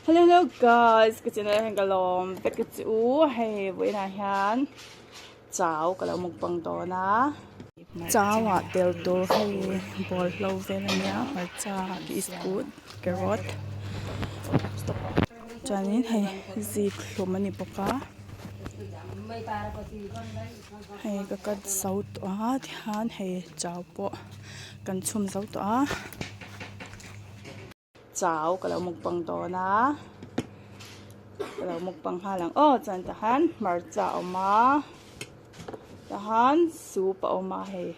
Hello guys, cái chuyện này hành cái lom, biết cái chú hay với na hiền, cháo cái là một bằng to na, cháo à tel tour hay ball lâu về là nhá, và cháo biscuit, carrot, cho nên hay gì luôn mà nịp baka, hay cái sấu toa thian hay cháo po, cần chum sấu toa, cháo cái là một bằng to na. Kalau mukbang halang dyan tahan marcha oma tahan soup oma he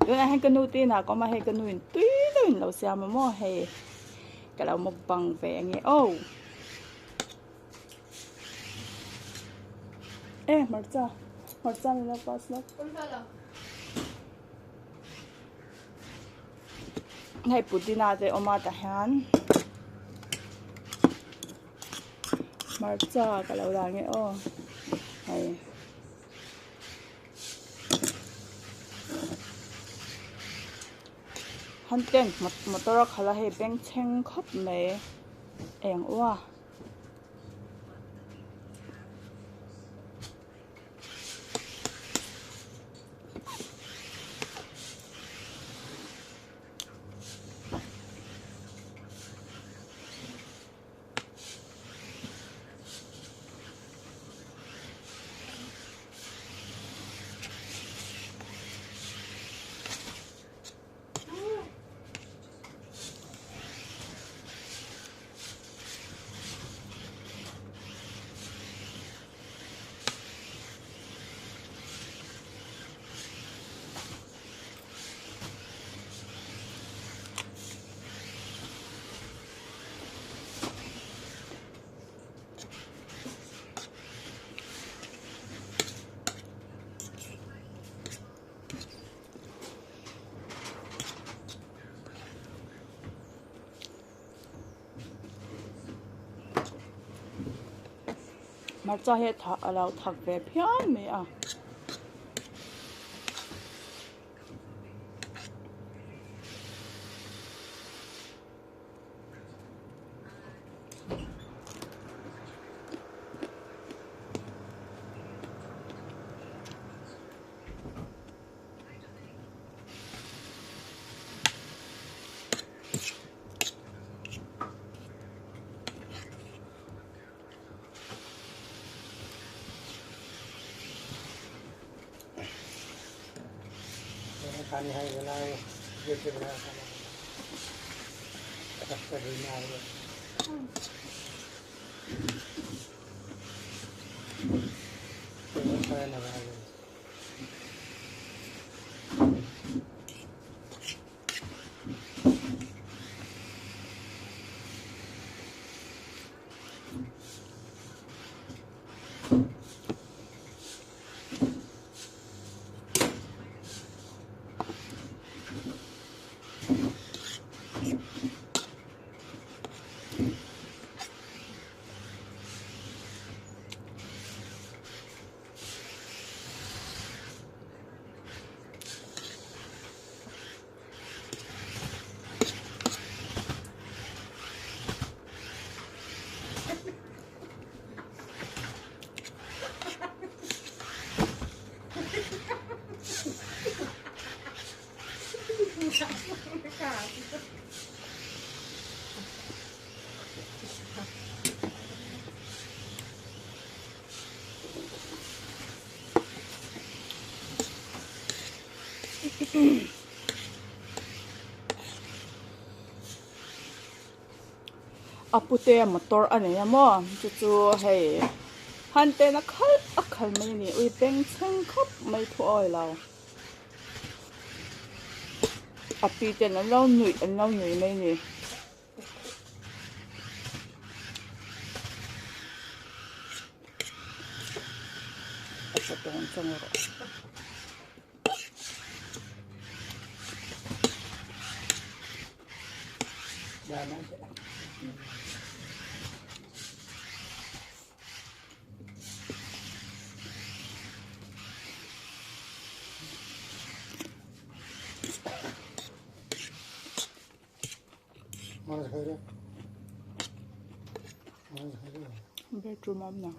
doon ahan kanuti na ko mahe kanuin tuin law siya mo he kalau mukbang vengi marcha na pas na ngay puti natin oma tahan marcha kalau lang hay hanten motor khala he beng cheng khop me eng wa marcha he alau thak ve phian me खाने है बनाए जैसे बनाया खाना अच्छा देना है तो खाना ना बनाए apute motor ane mo chu hey hante na khal mai ni ui beng cheng khop mai thu oi law api te na law nui mai ni sa tong chang ro जाना Mana sekarang? bedroom am na.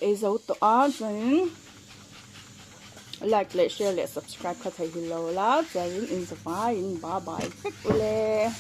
Cái dấu tỏ rồi like, share, subscribe, khá thầy hello lá, rồi in the fire, bye bye,